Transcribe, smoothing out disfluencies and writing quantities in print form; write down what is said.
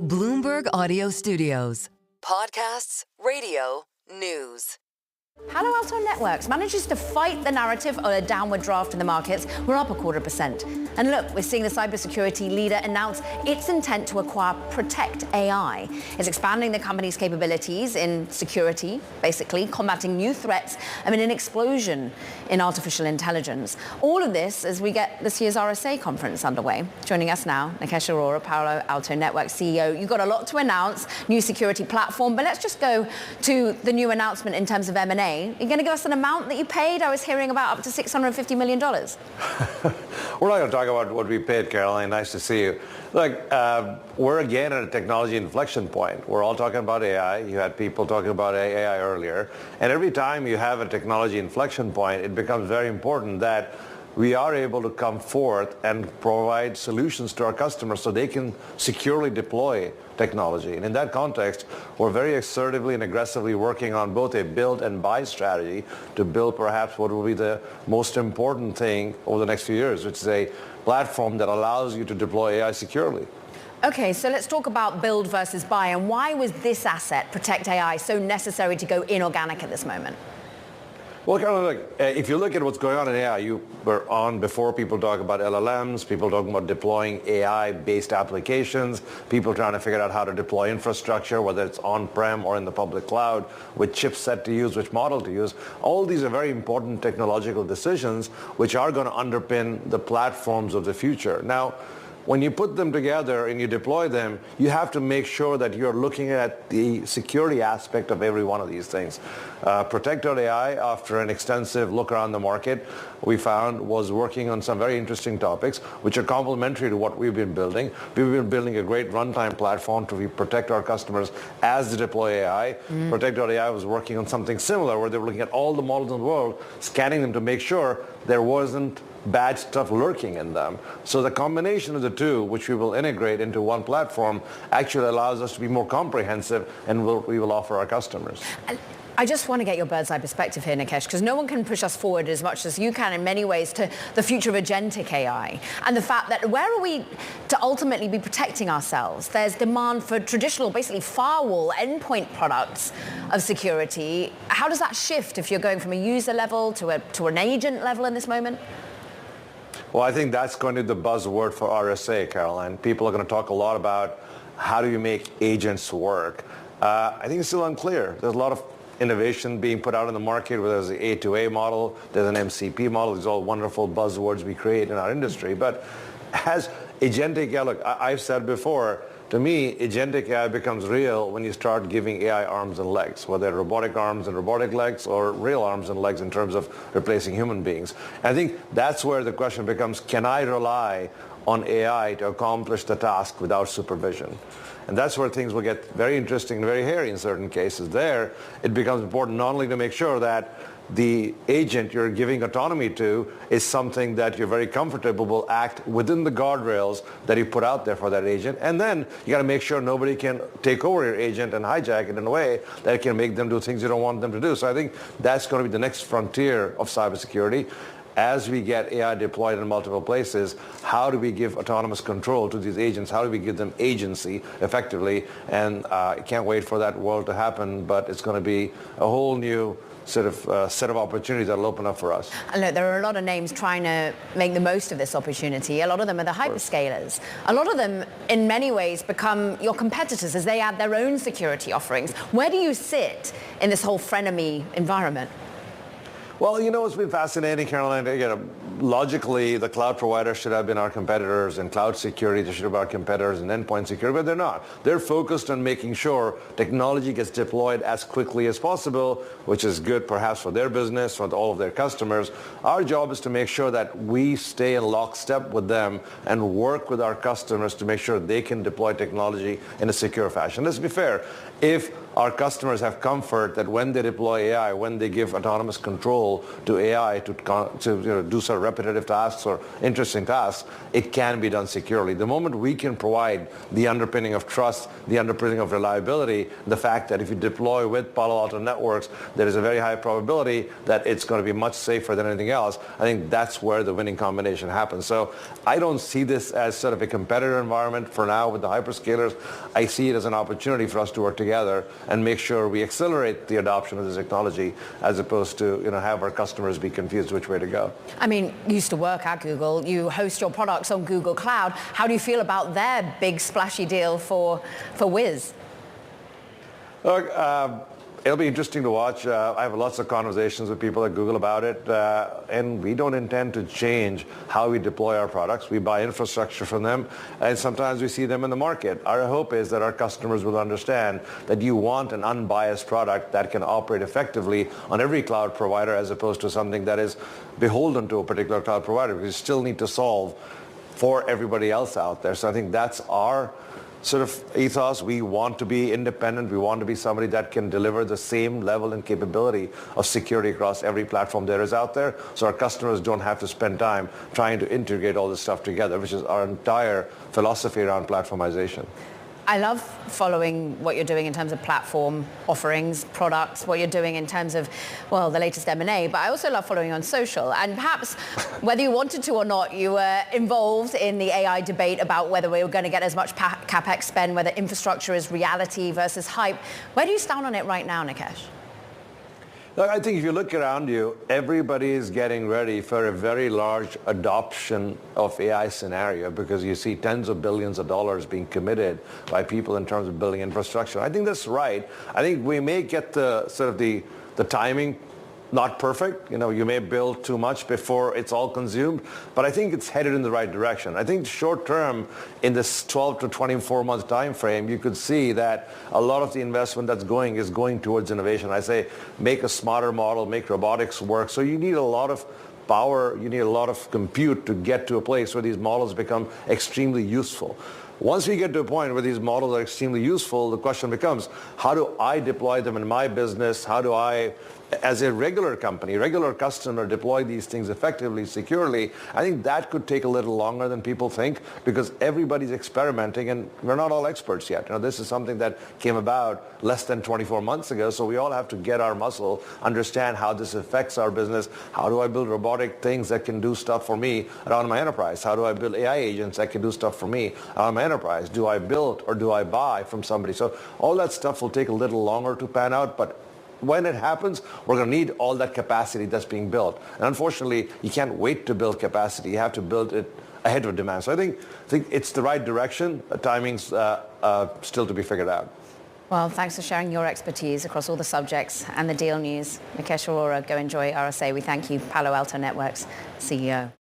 Bloomberg Audio Studios. Podcasts, radio, news. Palo Alto Networks manages to fight the narrative on a downward draft in the markets. We're up 0.25%. And look, we're seeing the cybersecurity leader announce its intent to acquire Protect AI. It's expanding the company's capabilities in security, basically combating new threats amid an explosion in artificial intelligence. All of this as we get this year's RSA conference underway. Joining us now, Nikesh Arora, Palo Alto Networks CEO. You've got a lot to announce, new security platform, but let's just go to the new announcement in terms of M&A. You're going to give us an amount that you paid? I was hearing about up to $650 million. We're not going to talk about what we paid, Caroline. Nice to see you. Look, we're again at a technology inflection point. We're all talking about AI. You had people talking about AI earlier. And every time you have a technology inflection point, it becomes very important that we are able to come forth and provide solutions to our customers so they can securely deploy technology. And in that context, we're very assertively and aggressively working on both a build and buy strategy to build perhaps what will be the most important thing over the next few years, which is a platform that allows you to deploy AI securely. Okay, so let's talk about build versus buy. And why was this asset, Protect AI, so necessary to go inorganic at this moment? Well, Caroline, look, if you look at what's going on in AI, you were on before people talk about LLMs, people talking about deploying AI-based applications, people trying to figure out how to deploy infrastructure, whether it's on-prem or in the public cloud, which chipset to use, which model to use. All these are very important technological decisions which are going to underpin the platforms of the future. Now, when you put them together and you deploy them, you have to make sure that you're looking at the security aspect of every one of these things. Protect.ai, after an extensive look around the market, we found was working on some very interesting topics, which are complementary to what we've been building. We've been building a great runtime platform to protect our customers as they deploy AI. Protect.ai was working on something similar, where they were looking at all the models in the world, scanning them to make sure there wasn't bad stuff lurking in them. So the combination of the two, which we will integrate into one platform, actually allows us to be more comprehensive and we will offer our customers. I just want to get your bird's eye perspective here, Nikesh, because no one can push us forward as much as you can in many ways to the future of agentic AI and the fact that where are we to ultimately be protecting ourselves? There's demand for traditional, basically firewall endpoint products of security. How does that shift if you're going from a user level to an agent level in this moment? Well, I think that's going to be the buzzword for RSA, Caroline. People are going to talk a lot about how do you make agents work. I think it's still unclear. There's a lot of innovation being put out in the market, where there's an A2A model, there's an MCP model. These are all wonderful buzzwords we create in our industry. But as agentic AI, look, I've said before, to me, agentic AI becomes real when you start giving AI arms and legs, whether robotic arms and robotic legs or real arms and legs in terms of replacing human beings. And I think that's where the question becomes, can I rely on AI to accomplish the task without supervision? And that's where things will get very interesting and very hairy in certain cases. There, it becomes important not only to make sure that the agent you're giving autonomy to is something that you're very comfortable will act within the guardrails that you put out there for that agent. And then you got to make sure nobody can take over your agent and hijack it in a way that can make them do things you don't want them to do. So I think that's going to be the next frontier of cybersecurity. As we get AI deployed in multiple places, how do we give autonomous control to these agents? How do we give them agency effectively? And I can't wait for that world to happen, but it's going to be a whole new set of opportunities that will open up for us. And look, there are a lot of names trying to make the most of this opportunity. A lot of them are the hyperscalers. A lot of them, in many ways, become your competitors as they add their own security offerings. Where do you sit in this whole frenemy environment? Well, you know, it's been fascinating, Caroline. Logically, the cloud providers should have been our competitors, and cloud security, they should have been our competitors, and endpoint security, but they're not. They're focused on making sure technology gets deployed as quickly as possible, which is good perhaps for their business, for all of their customers. Our job is to make sure that we stay in lockstep with them and work with our customers to make sure they can deploy technology in a secure fashion. Let's be fair. If our customers have comfort that when they deploy AI, when they give autonomous control to AI to do sort of repetitive tasks or interesting tasks, it can be done securely. The moment we can provide the underpinning of trust, the underpinning of reliability, the fact that if you deploy with Palo Alto Networks, there is a very high probability that it's going to be much safer than anything else, I think that's where the winning combination happens. So I don't see this as sort of a competitive environment for now with the hyperscalers. I see it as an opportunity for us to work together and make sure we accelerate the adoption of this technology as opposed to have our customers be confused which way to go. I mean, you used to work at Google. You host your products on Google Cloud. How do you feel about their big splashy deal for Wiz? Look, it'll be interesting to watch. I have lots of conversations with people at Google about it, and we don't intend to change how we deploy our products. We buy infrastructure from them, and sometimes we see them in the market. Our hope is that our customers will understand that you want an unbiased product that can operate effectively on every cloud provider as opposed to something that is beholden to a particular cloud provider, because you still need to solve for everybody else out there. So I think that's our sort of ethos. We want to be independent. We want to be somebody that can deliver the same level and capability of security across every platform there is out there, so our customers don't have to spend time trying to integrate all this stuff together, which is our entire philosophy around platformization. I love following what you're doing in terms of platform offerings, products, what you're doing in terms of, well, the latest M&A, but I also love following you on social. And perhaps, whether you wanted to or not, you were involved in the AI debate about whether we were going to get as much CapEx spend, whether infrastructure is reality versus hype. Where do you stand on it right now, Nikesh? Look, I think if you look around you, everybody is getting ready for a very large adoption of AI scenario, because you see tens of billions of dollars being committed by people in terms of building infrastructure. I think that's right. I think we may get the sort of the timing not perfect. You may build too much before it's all consumed, but I think it's headed in the right direction. I think short term, in this 12 to 24 month time frame, you could see that a lot of the investment that's going is going towards innovation. I say make a smarter model, make robotics work. So you need a lot of power, you need a lot of compute to get to a place where these models become extremely useful. Once we get to a point where these models are extremely useful, the question becomes, how do I deploy them in my business? How do I, as a regular company, regular customer, deploy these things effectively, securely? I think that could take a little longer than people think, because everybody's experimenting and we're not all experts yet. This is something that came about less than 24 months ago, so we all have to get our muscle, understand how this affects our business. How do I build robotic things that can do stuff for me around my enterprise? How do I build AI agents that can do stuff for me around my enterprise? Do I build or do I buy from somebody? So all that stuff will take a little longer to pan out, but when it happens, we're going to need all that capacity that's being built. And unfortunately, you can't wait to build capacity. You have to build it ahead of demand. So I think it's the right direction. The timing's still to be figured out. Well, thanks for sharing your expertise across all the subjects and the deal news. Nikesh Arora, go enjoy RSA. We thank you, Palo Alto Networks CEO.